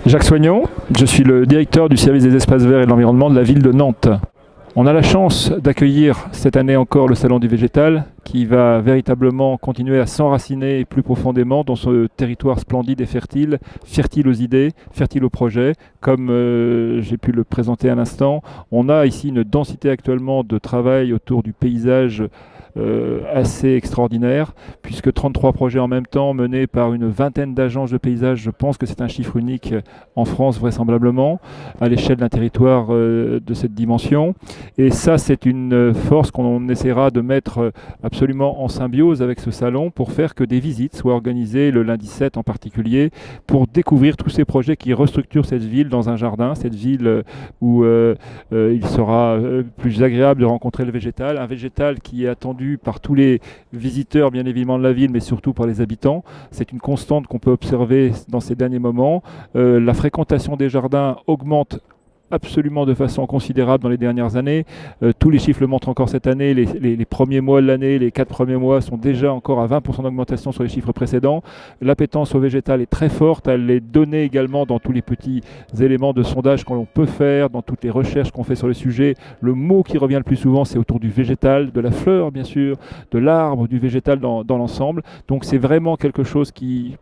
Jacques Soignon, je suis le directeur du service des espaces verts et de l'environnement de la ville de Nantes. On a la chance d'accueillir cette année encore le Salon du Végétal qui va véritablement continuer à s'enraciner plus profondément dans ce territoire splendide et fertile aux idées, fertile aux projets. Comme j'ai pu le présenter à l'instant, on a ici une densité actuellement de travail autour du paysage assez extraordinaire, puisque 33 projets en même temps menés par une vingtaine d'agences de paysage. Je pense que c'est un chiffre unique en France vraisemblablement, à l'échelle d'un territoire de cette dimension. Et ça, c'est une force qu'on essaiera de mettre absolument en symbiose avec ce salon pour faire que des visites soient organisées le lundi 7 en particulier, pour découvrir tous ces projets qui restructurent cette ville dans un jardin, cette ville où il sera plus agréable de rencontrer le végétal, un végétal qui est attendu par tous les visiteurs bien évidemment de la ville, mais surtout par les habitants. C'est une constante qu'on peut observer dans ces derniers moments. La fréquentation des jardins augmente absolument de façon considérable dans les dernières années. Tous les chiffres le montrent encore cette année. Les premiers mois de l'année, les 4 premiers mois sont déjà encore à 20% d'augmentation sur les chiffres précédents. L'appétence au végétal est très forte. Elle est donnée également dans tous les petits éléments de sondage qu'on peut faire, dans toutes les recherches qu'on fait sur le sujet. Le mot qui revient le plus souvent, c'est autour du végétal, de la fleur bien sûr, de l'arbre, du végétal dans l'ensemble. Donc c'est vraiment quelque chose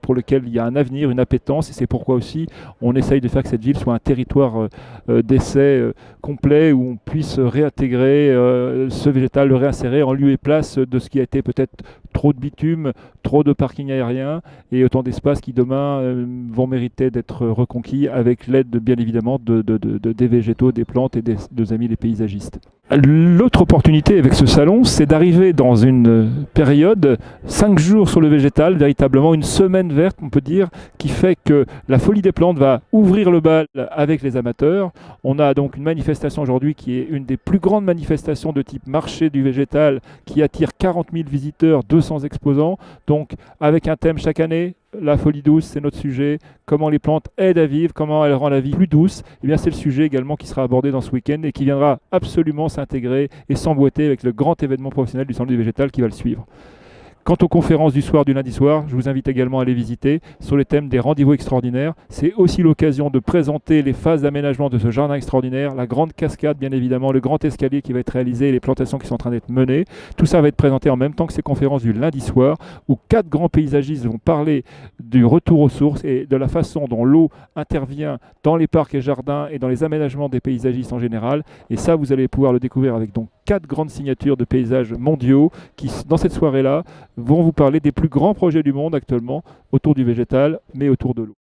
pour lequel il y a un avenir, une appétence, et c'est pourquoi aussi on essaye de faire que cette ville soit un territoire d'essai complet où on puisse réintégrer ce végétal, le réinsérer en lieu et place de ce qui a été peut-être trop de bitume, trop de parking aérien et autant d'espaces qui demain vont mériter d'être reconquis avec l'aide bien évidemment des végétaux, des plantes et de amis les paysagistes. L'autre opportunité avec ce salon, c'est d'arriver dans une période, 5 jours sur le végétal, véritablement une semaine verte, on peut dire, qui fait que la Folie des plantes va ouvrir le bal avec les amateurs. On a donc une manifestation aujourd'hui qui est une des plus grandes manifestations de type marché du végétal, qui attire 40 000 visiteurs, 200 exposants, donc avec un thème chaque année. La folie douce, c'est notre sujet. Comment les plantes aident à vivre, comment elles rendent la vie plus douce. Eh bien, c'est le sujet également qui sera abordé dans ce week-end et qui viendra absolument s'intégrer et s'emboîter avec le grand événement professionnel du Salon du Végétal qui va le suivre. Quant aux conférences du soir, du lundi soir, je vous invite également à les visiter sur les thèmes des rendez-vous extraordinaires. C'est aussi l'occasion de présenter les phases d'aménagement de ce jardin extraordinaire, la grande cascade bien évidemment, le grand escalier qui va être réalisé et les plantations qui sont en train d'être menées. Tout ça va être présenté en même temps que ces conférences du lundi soir où 4 grands paysagistes vont parler du retour aux sources et de la façon dont l'eau intervient dans les parcs et jardins et dans les aménagements des paysagistes en général. Et ça, vous allez pouvoir le découvrir avec donc 4 grandes signatures de paysages mondiaux qui, dans cette soirée-là, vont vous parler des plus grands projets du monde actuellement autour du végétal, mais autour de l'eau.